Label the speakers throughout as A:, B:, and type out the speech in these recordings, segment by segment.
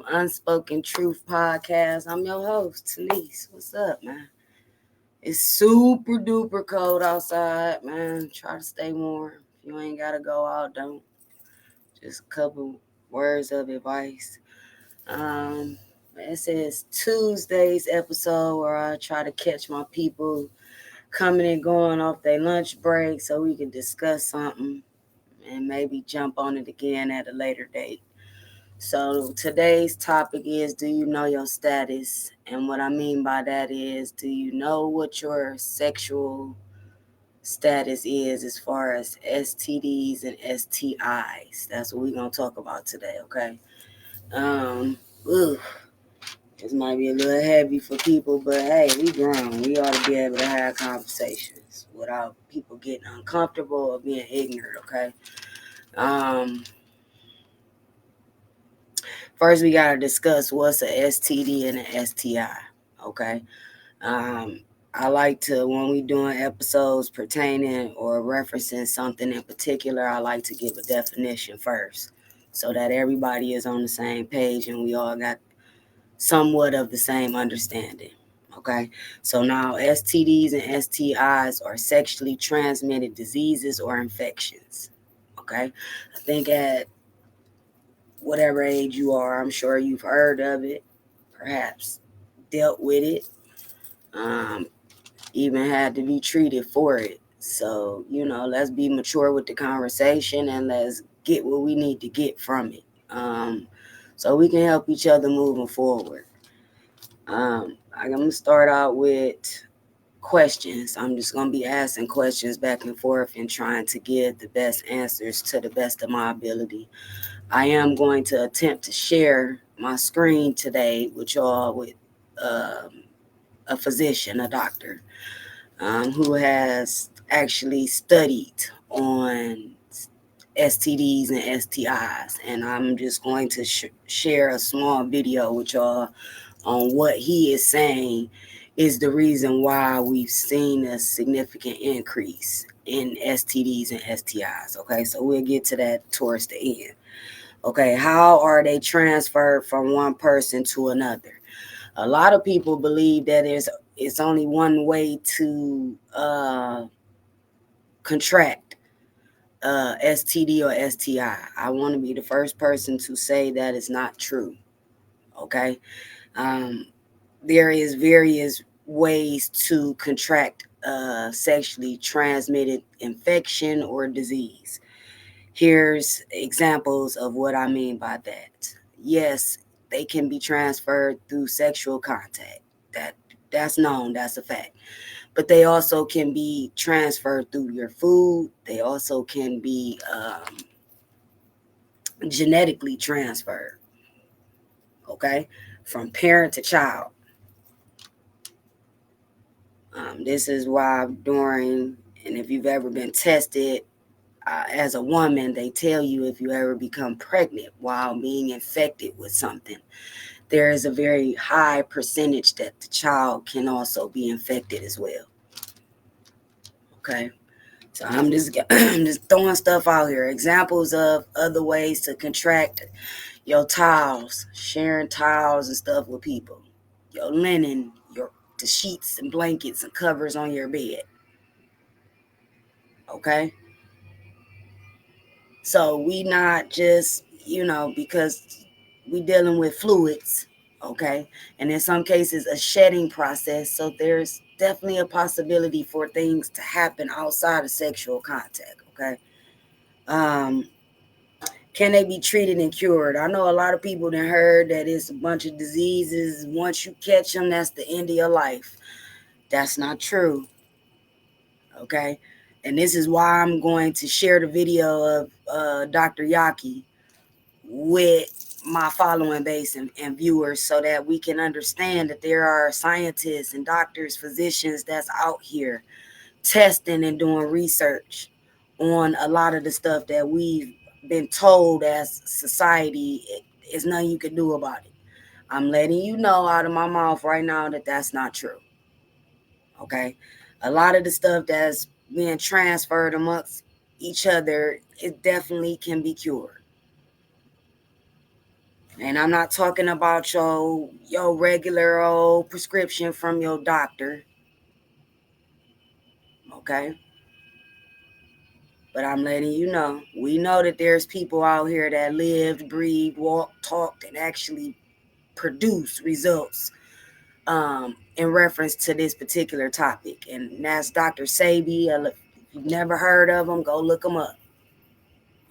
A: Unspoken Truth Podcast. I'm your host, Talise. What's up, man? It's super duper cold outside, man. Try to stay warm. If you ain't gotta go out, don't. Just a couple words of advice. Um, this is Tuesday's episode where I try to catch my people coming and going off their lunch break so we can discuss something and maybe jump on it again at a later date. So today's topic is, do you know your status? And what I mean by that is, do you know what your sexual status is as far as STDs and STIs? That's what we're going to talk about today, okay? Um, ooh, this might be a little heavy for people, but hey, we grown. We ought to be able to have conversations without people getting uncomfortable or being ignorant, okay? Um, First, we got to discuss what's a STD and an STI, okay? Um, I like to, when we doing episodes pertaining or referencing something in particular, I like to give a definition first so that everybody is on the same page and we all got somewhat of the same understanding. Okay, so now STDs and STIs are sexually transmitted diseases or infections. Okay, I think at whatever age you are, I'm sure you've heard of it, perhaps dealt with it, um, even had to be treated for it. So, let's be mature with the conversation and let's get what we need to get from it, so we can help each other moving forward. I'm going to start out with questions. I'm just going to be asking questions back and forth and trying to give the best answers to the best of my ability. I am going to attempt to share my screen today with y'all with a physician, a doctor, who has actually studied on STDs and STIs. And I'm just going to share a small video with y'all on what he is saying is the reason why we've seen a significant increase in STDs and STIs. Okay, so we'll get to that towards the end. Okay, how are they transferred from one person to another? A lot of people believe that it's only one way to contract STD or STI. I want to be the first person to say that is not true. Okay, um, there is various ways to contract sexually transmitted infection or disease. Here's examples of what I mean by that. Yes, they can be transferred through sexual contact. That's known, that's a fact. But they also can be transferred through your food. They also can be genetically transferred, okay, from parent to child. This is why and if you've ever been tested as a woman, they tell you if you ever become pregnant while being infected with something, there is a very high percentage that the child can also be infected as well. Okay, so I'm just throwing stuff out here. Examples of other ways to contract your towels, sharing towels and stuff with people, your linen, the sheets and blankets and covers on your bed. Okay, so we not just, because we dealing with fluids, okay? And in some cases, a shedding process. So there's definitely a possibility for things to happen outside of sexual contact, okay? Um, can they be treated and cured? I know a lot of people that heard that it's a bunch of diseases. Once you catch them, that's the end of your life. That's not true, okay? And this is why I'm going to share the video of Dr. Yaki with my following base and viewers so that we can understand that there are scientists and doctors, physicians that's out here testing and doing research on a lot of the stuff that we've been told as society is nothing you can do about it. I'm letting you know out of my mouth right now that that's not true. Okay, a lot of the stuff that's being transferred amongst each other, it definitely can be cured. And I'm not talking about your regular old prescription from your doctor. Okay? But I'm letting you know, we know that there's people out here that lived, breathed, walked, talked, and actually produced results in reference to this particular topic. And that's Dr. Sabi. If you've never heard of him, go look him up.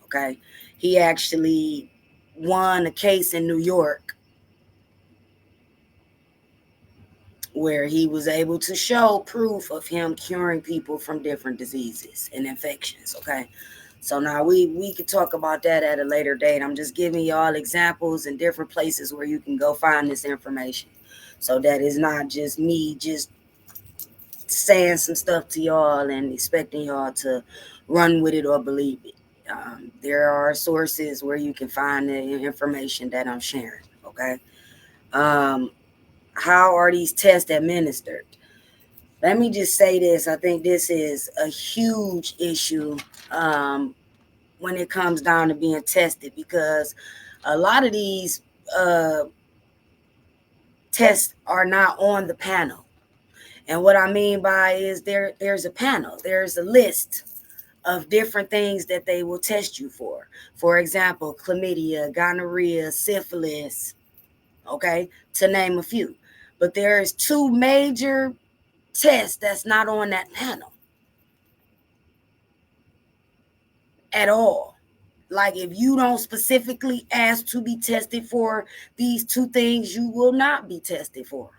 A: Okay? He actually won a case in New York where he was able to show proof of him curing people from different diseases and infections. Okay? So now we could talk about that at a later date. I'm just giving y'all examples and different places where you can go find this information. So that is not just me just saying some stuff to y'all and expecting y'all to run with it or believe it. There are sources where you can find the information that I'm sharing. Okay. Um, how are these tests administered? Let me just say this. I think this is a huge issue when it comes down to being tested, because a lot of these uh, tests are not on the panel. And what I mean by is there's a panel, there's a list of different things that they will test you for. For example, chlamydia, gonorrhea, syphilis, okay, to name a few. But there's two major tests that's not on that panel at all. Like if you don't specifically ask to be tested for these two things, you will not be tested for.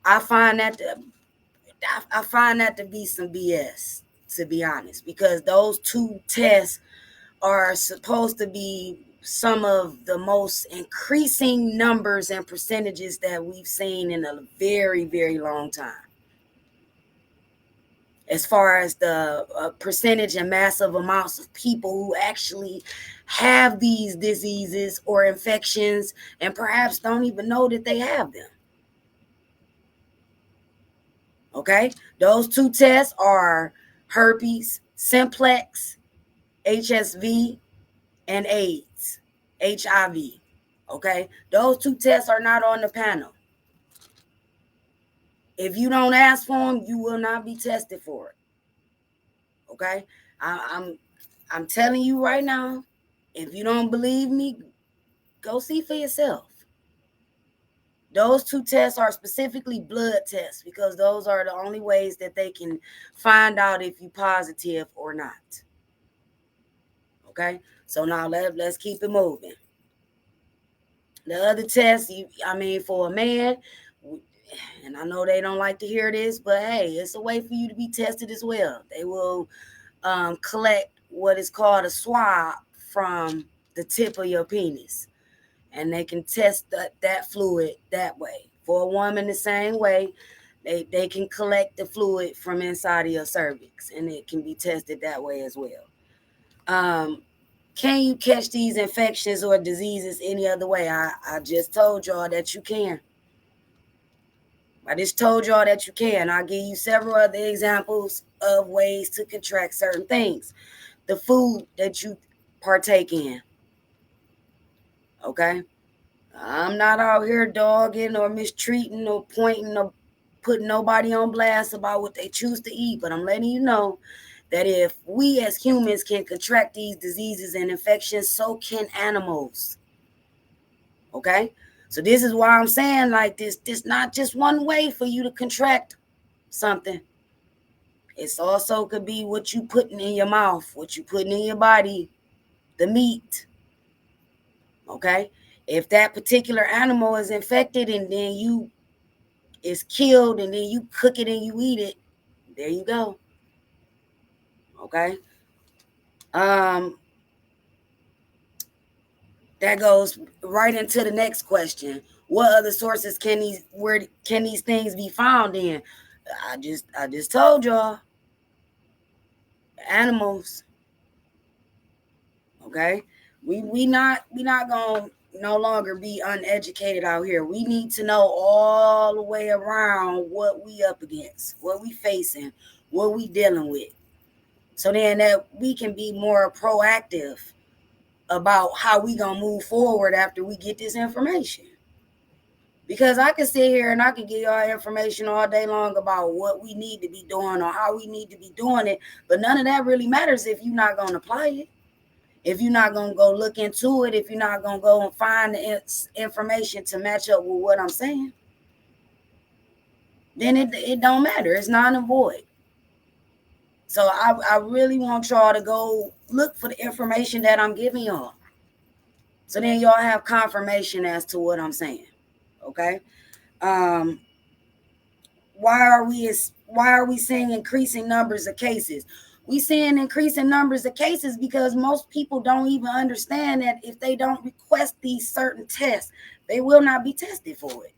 A: I find that to, I find that to be some BS, to be honest, because those two tests are supposed to be some of the most increasing numbers and percentages that we've seen in a very, very long time. As far as the percentage and massive amounts of people who actually have these diseases or infections and perhaps don't even know that they have them. Okay? Those two tests are herpes, simplex, HSV, and AIDS, HIV. Okay? Those two tests are not on the panel. If you don't ask for them, you will not be tested for it. Okay? I'm telling you right now, if you don't believe me, go see for yourself. Those two tests are specifically blood tests because those are the only ways that they can find out if you're positive or not. Okay? So now let's keep it moving. The other test, for a man, and I know they don't like to hear this, but hey, it's a way for you to be tested as well. They will collect what is called a swab from the tip of your penis, and they can test that fluid that way. For a woman, the same way, they can collect the fluid from inside of your cervix, and it can be tested that way as well. Can you catch these infections or diseases any other way? I just told y'all that you can. I just told y'all that you can. I'll give you several other examples of ways to contract certain things. The food that you partake in. Okay? I'm not out here dogging or mistreating or pointing or putting nobody on blast about what they choose to eat, but I'm letting you know that if we as humans can contract these diseases and infections, so can animals. Okay? So this is why I'm saying like this not just one way for you to contract something. It's also could be what you putting in your mouth, what you putting in your body, the meat. Okay? If that particular animal is infected and then you is killed and then you cook it and you eat it, there you go. Okay? That goes right into the next question. What other sources can these things be found in? I just told y'all, animals. Okay, we not gonna no longer be uneducated out here. We need to know all the way around what we up against, what we facing, what we dealing with, so then that we can be more proactive about how we gonna move forward after we get this information. Because I can sit here and I can give y'all information all day long about what we need to be doing or how we need to be doing it, but none of that really matters if you're not gonna apply it. If you're not gonna go look into it, if you're not gonna go and find the information to match up with what I'm saying, then it don't matter. It's non and void. So I really want y'all to go look for the information that I'm giving y'all. So then y'all have confirmation as to what I'm saying. Okay. Why are we seeing increasing numbers of cases? We seeing increasing numbers of cases because most people don't even understand that if they don't request these certain tests, they will not be tested for it.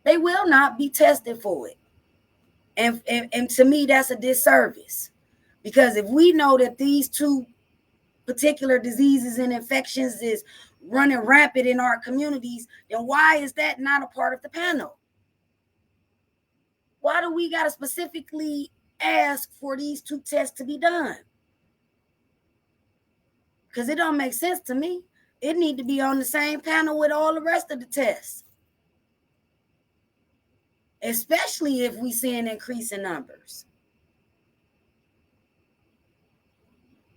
A: They will not be tested for it. And to me, that's a disservice. Because if we know that these two particular diseases and infections is running rampant in our communities, then why is that not a part of the panel? Why do we got to specifically ask for these two tests to be done? Because it don't make sense to me. It need to be on the same panel with all the rest of the tests. Especially if we see an increase in numbers.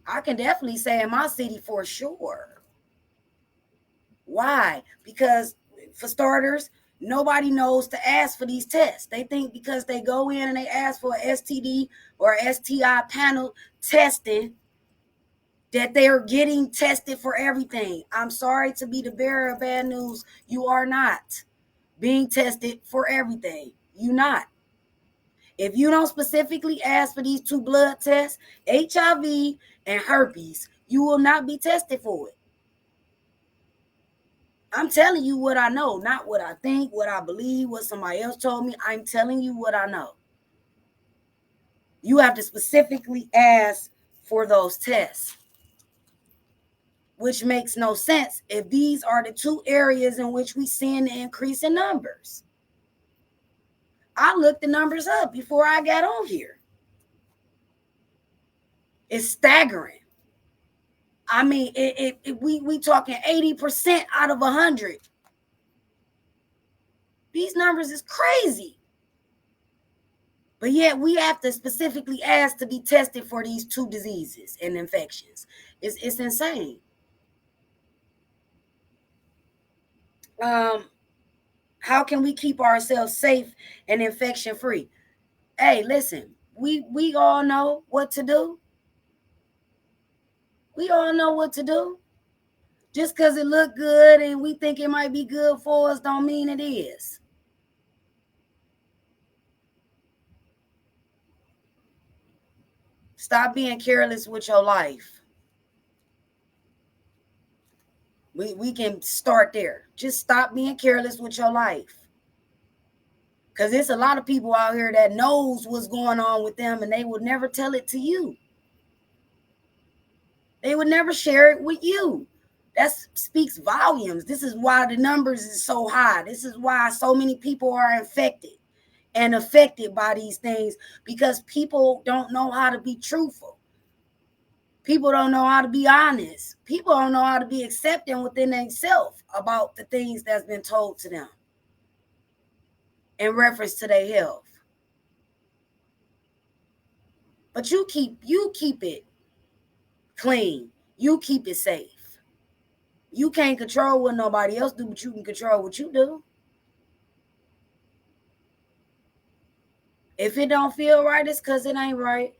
A: I can definitely say in my city for sure. Why? Because for starters, nobody knows to ask for these tests. They think because they go in and they ask for an STD or STI panel testing that they are getting tested for everything. I'm sorry to be the bearer of bad news. You are not being tested for everything. You not. If you don't specifically ask for these two blood tests, HIV and herpes, you will not be tested for it. I'm telling you what I know, not what I think, what I believe, what somebody else told me. I'm telling you what I know. You have to specifically ask for those tests, which makes no sense if these are the two areas in which we see an increase in numbers. I looked the numbers up before I got on here. It's staggering. I mean, we talking 80% out of 100. These numbers is crazy. But yet we have to specifically ask to be tested for these two diseases and infections. It's insane. How can we keep ourselves safe and infection free? Hey, listen, we all know what to do. We all know what to do. Just because it look good and we think it might be good for us don't mean it is. Stop being careless with your life. We can start there. Just stop being careless with your life. Because there's a lot of people out here that knows what's going on with them and they would never tell it to you. They would never share it with you. That speaks volumes. This is why the numbers is so high. This is why so many people are infected and affected by these things, because people don't know how to be truthful. People don't know how to be honest. People don't know how to be accepting within themselves about the things that's been told to them in reference to their health. But you keep it clean. You keep it safe. You can't control what nobody else do, but you can control what you do. If it don't feel right, it's because it ain't right.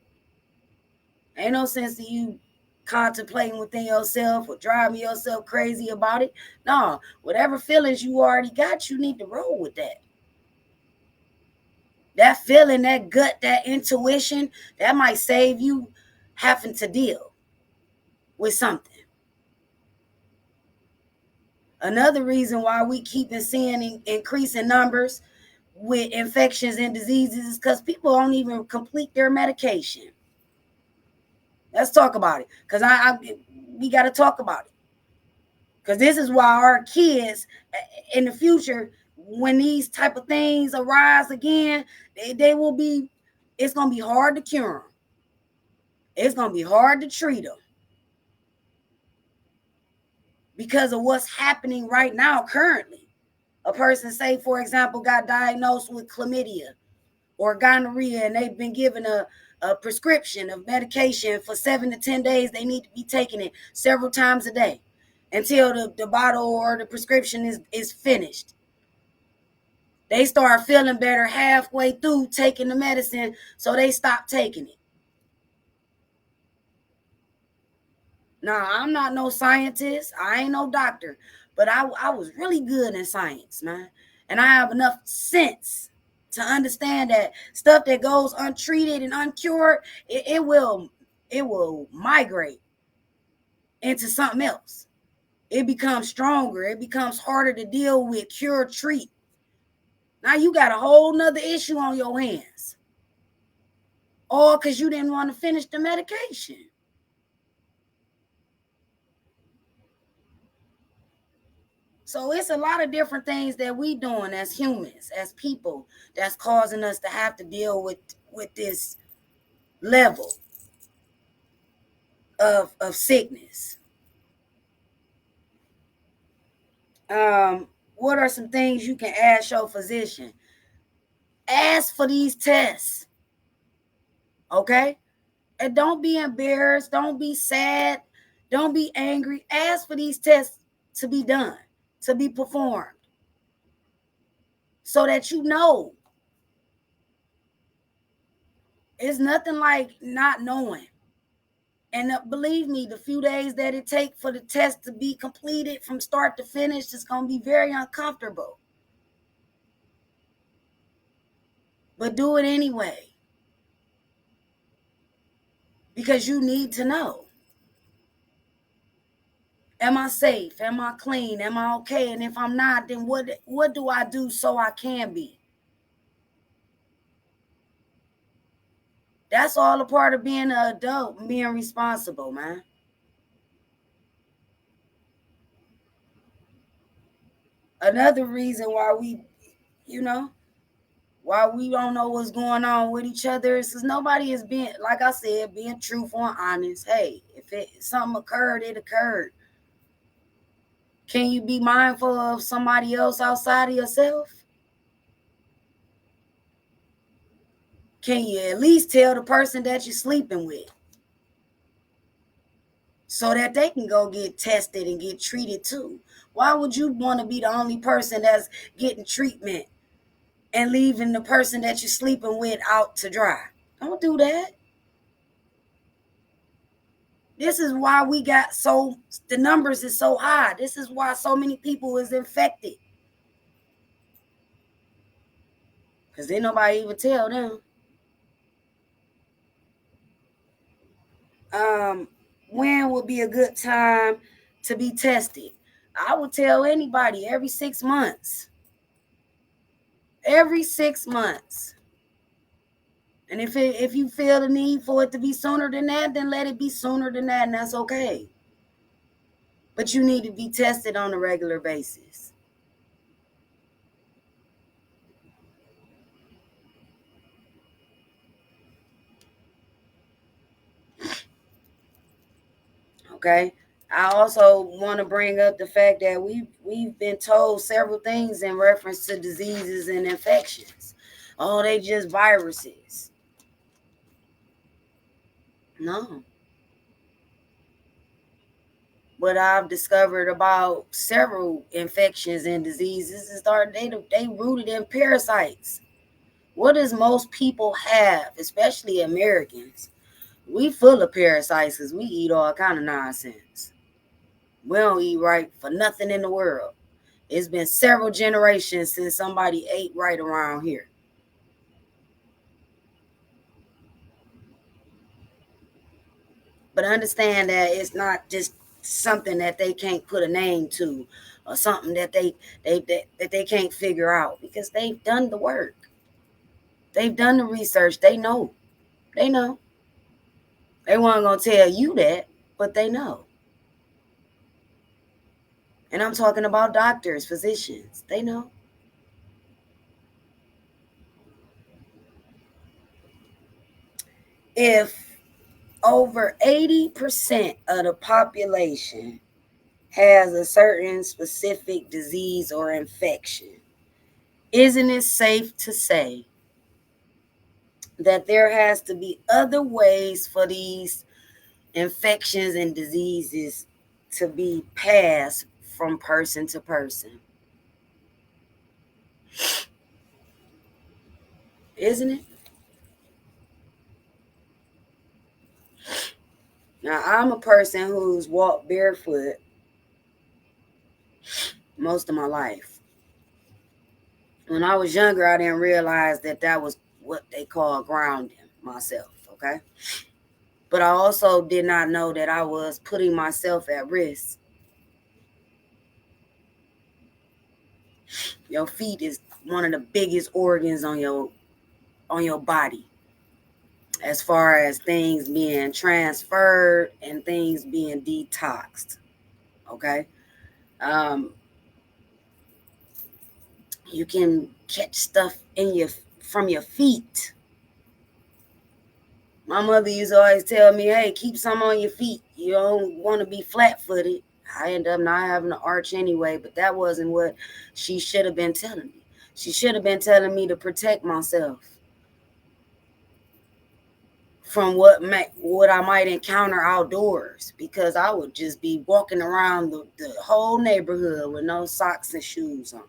A: Ain't no sense to you contemplating within yourself or driving yourself crazy about it. No, whatever feelings you already got, you need to roll with that. That feeling, that gut, that intuition, that might save you having to deal with something. Another reason why we keep seeing increasing numbers with infections and diseases is because people don't even complete their medication. Let's talk about it, because we got to talk about it. Because this is why our kids in the future, when these type of things arise again, they will be, it's going to be hard to cure them. It's going to be hard to treat them. because of what's happening right now currently. A person, say, for example, got diagnosed with chlamydia or gonorrhea, and they've been given a prescription of medication for 7 to 10 days. They need to be taking it several times a day until the bottle or the prescription is finished. They start feeling better halfway through taking the medicine, so they stop taking it. Now, I'm not no scientist. I ain't no doctor. But I was really good in science, man. And I have enough sense to understand that stuff that goes untreated and uncured, it will migrate into something else. It becomes stronger. It becomes harder to deal with, cure, treat. Now you got a whole nother issue on your hands. All because you didn't want to finish the medication. So it's a lot of different things that we doing as humans, as people, that's causing us to have to deal with this level of sickness. What are some things you can ask your physician? Ask for these tests, okay? And don't be embarrassed. Don't be sad. Don't be angry. Ask for these tests to be done, to be performed, so that you know. It's nothing like not knowing. And believe me, the few days that it takes for the test to be completed from start to finish is going to be very uncomfortable. But do it anyway. Because you need to know. Am I safe? Am I clean? Am I okay? And if I'm not, then what do I do so I can be? That's all a part of being an adult, being responsible, man. Another reason why why we don't know what's going on with each other is because nobody is being, like I said, being truthful and honest. Hey, if something occurred, it occurred. Can you be mindful of somebody else outside of yourself? Can you at least tell the person that you're sleeping with so that they can go get tested and get treated too? Why would you want to be the only person that's getting treatment and leaving the person that you're sleeping with out to dry? Don't do that. This is why the numbers is so high. This is why so many people is infected. Because ain't nobody even tell them. When would be a good time to be tested? I would tell anybody every 6 months. Every 6 months. And if you feel the need for it to be sooner than that, then let it be sooner than that, and that's okay. But you need to be tested on a regular basis. Okay. I also want to bring up the fact that we've been told several things in reference to diseases and infections. Oh, they just viruses. No. What I've discovered about several infections and diseases is they rooted in parasites. What does most people have, especially Americans? We full of parasites because we eat all kind of nonsense. We don't eat right for nothing in the world. It's been several generations since somebody ate right around here. But understand that it's not just something that they can't put a name to, or something that they can't figure out, because they've done the work. They've done the research. They know. They know. They weren't gonna tell you that, but they know. And I'm talking about doctors, physicians. They know. If over 80% of the population has a certain specific disease or infection, isn't it safe to say that there has to be other ways for these infections and diseases to be passed from person to person? Isn't it? Now, I'm a person who's walked barefoot most of my life. When I was younger, I didn't realize that that was what they call grounding myself, okay? But I also did not know that I was putting myself at risk. Your feet is one of the biggest organs on your body, as far as things being transferred and things being detoxed. Okay. Um, you can catch stuff in your from your feet. My mother used to always tell me, hey, keep some on your feet. You don't want to be flat footed. I end up not having an arch anyway, but that wasn't what she should have been telling me. She should have been telling me to protect myself from what I might encounter outdoors, because I would just be walking around the whole neighborhood with no socks and shoes on.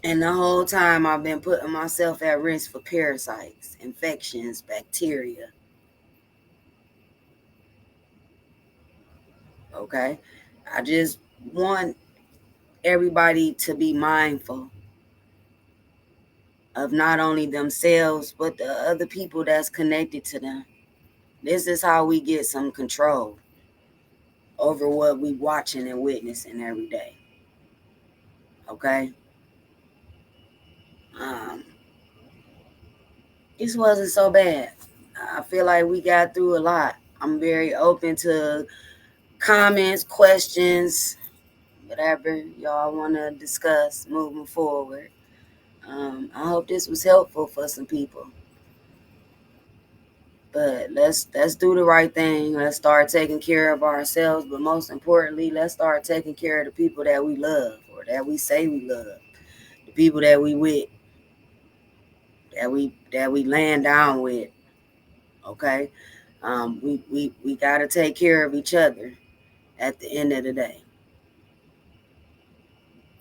A: And the whole time I've been putting myself at risk for parasites, infections, bacteria. Okay. I just want everybody to be mindful of not only themselves, but the other people that's connected to them. This is how we get some control over what we watching and witnessing every day. Okay. Um, this wasn't so bad. I feel like we got through a lot. I'm very open to comments, questions, whatever y'all want to discuss moving forward. I hope this was helpful for some people. But let's do the right thing. Let's start taking care of ourselves. But most importantly, let's start taking care of the people that we love or that we say we love. The people that we with, that we laying down with. Okay. We gotta take care of each other at the end of the day.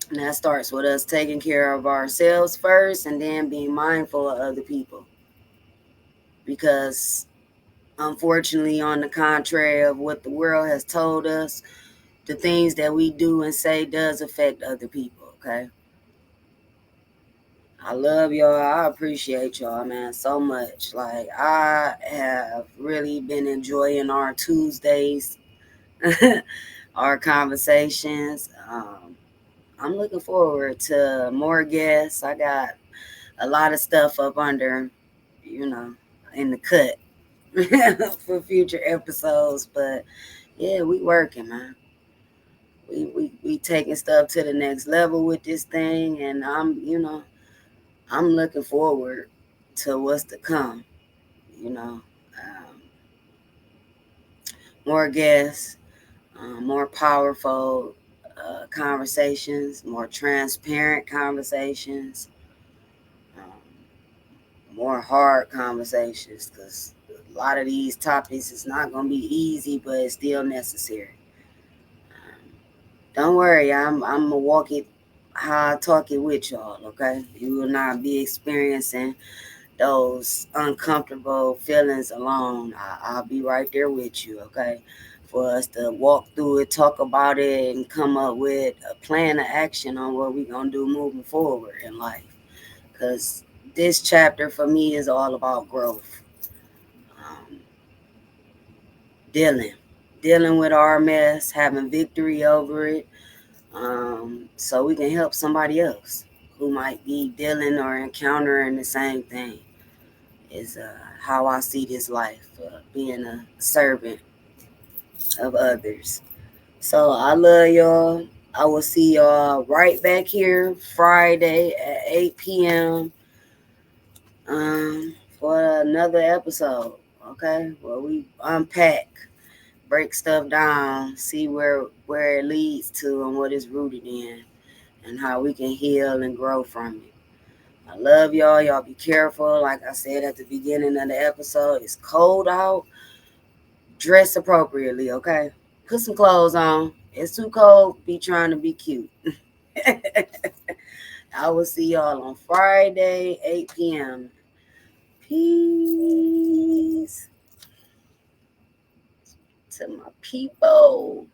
A: And that starts with us taking care of ourselves first and then being mindful of other people. Because unfortunately, on the contrary of what the world has told us, the things that we do and say does affect other people. Okay. I love y'all. I appreciate y'all, man, so much. Like, I have really been enjoying our Tuesdays, our conversations. I'm looking forward to more guests. I got a lot of stuff up under, you know, in the cut for future episodes. But yeah, we working, man. We taking stuff to the next level with this thing, and I'm looking forward to what's to come. You know, more guests, more powerful conversations, more transparent conversations, more hard conversations, because a lot of these topics is not going to be easy, but it's still necessary. Don't worry, I'm gonna walk it how I talk it with y'all. Okay, you will not be experiencing those uncomfortable feelings alone. I'll be right there with you. Okay, for us to walk through it, talk about it, and come up with a plan of action on what we're gonna do moving forward in life. Because this chapter for me is all about growth. Um, dealing, dealing with our mess, having victory over it, so we can help somebody else who might be dealing or encountering the same thing. Is how I see this life, being a servant of others. So I love y'all. I will see y'all right back here Friday at 8 p.m. for another episode. Okay, where we unpack, break stuff down, see where it leads to and what it's rooted in, and how we can heal and grow from it. I love y'all. Y'all be careful. Like I said at the beginning of the episode, it's cold out. Dress appropriately, okay? Put some clothes on. It's too cold. Be trying to be cute. I will see y'all on Friday, 8 p.m. Peace to my people.